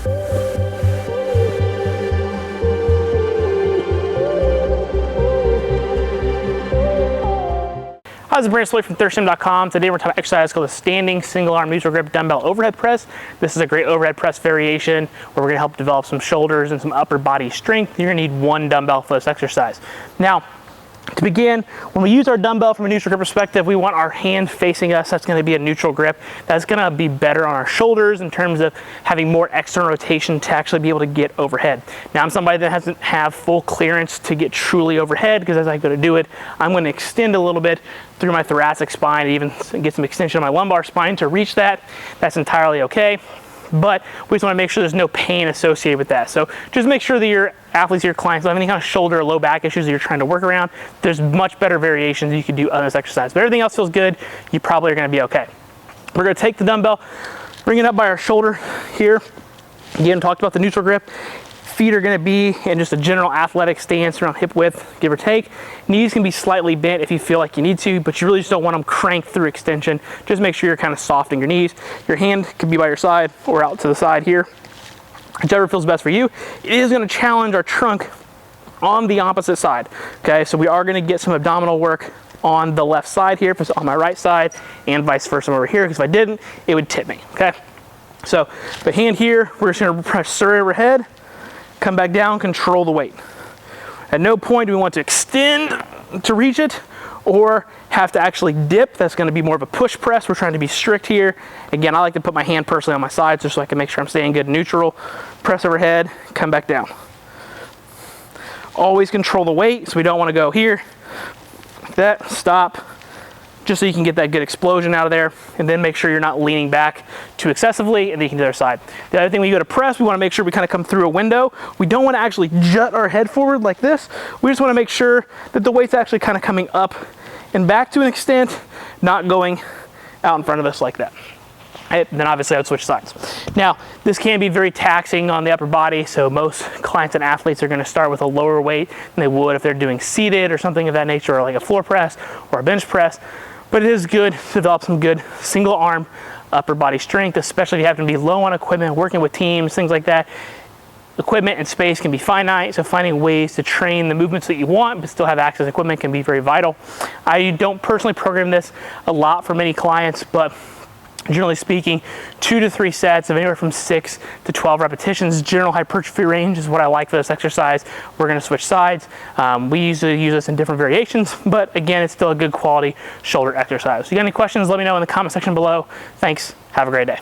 Hi, this is Brandon from ThirstGym.com. Today we're talking about an exercise called a standing single arm neutral grip dumbbell overhead press. This is a great overhead press variation where we're going to help develop some shoulders and some upper body strength. You're going to need one dumbbell for this exercise. Now, to begin, when we use our dumbbell from a neutral grip perspective, we want our hand facing us. That's going to be a neutral grip. That's going to be better on our shoulders in terms of having more external rotation to actually be able to get overhead. Now, I'm somebody that doesn't have full clearance to get truly overhead, because as I go to do it, I'm going to extend a little bit through my thoracic spine, and even get some extension of my lumbar spine to reach that. That's entirely okay. But we just want to make sure there's no pain associated with that. So just make sure that your athletes, your clients, don't have any kind of shoulder or low back issues that you're trying to work around. There's much better variations you can do on this exercise. But everything else feels good, you probably are going to be okay. We're going to take the dumbbell, bring it up by our shoulder here. Again, talked about the neutral grip. Feet are going to be in just a general athletic stance around hip width, give or take. Knees can be slightly bent if you feel like you need to, but you really just don't want them cranked through extension. Just make sure you're kind of softening your knees. Your hand can be by your side or out to the side here, whichever feels best for you. It is going to challenge our trunk on the opposite side. Okay, so we are going to get some abdominal work on the left side here, if it's on my right side, and vice versa over here, because if I didn't, it would tip me. Okay, so the hand here, we're just going to press straight overhead. Come back down, control the weight. At no point do we want to extend to reach it or have to actually dip. That's going to be more of a push press. We're trying to be strict here. Again, I like to put my hand personally on my side just so I can make sure I'm staying good and neutral. Press overhead, come back down. Always control the weight, so we don't want to go here, like that, stop, just so you can get that good explosion out of there, and then make sure you're not leaning back too excessively, and then you can do the other side. The other thing, when you go to press, we want to make sure we kind of come through a window. We don't want to actually jut our head forward like this. We just want to make sure that the weight's actually kind of coming up and back to an extent, not going out in front of us like that. Then obviously I would switch sides. Now, this can be very taxing on the upper body, so most clients and athletes are going to start with a lower weight than they would if they're doing seated or something of that nature, or like a floor press or a bench press. But it is good to develop some good single arm upper body strength, especially if you happen to be low on equipment, working with teams, things like that. Equipment and space can be finite, so finding ways to train the movements that you want but still have access to equipment can be very vital. I don't personally program this a lot for many clients, but generally speaking, 2 to 3 sets of anywhere from 6 to 12 repetitions. General hypertrophy range is what I like for this exercise. We're going to switch sides. We usually use this in different variations, but again, it's still a good quality shoulder exercise. If you got any questions, let me know in the comment section below. Thanks. Have a great day.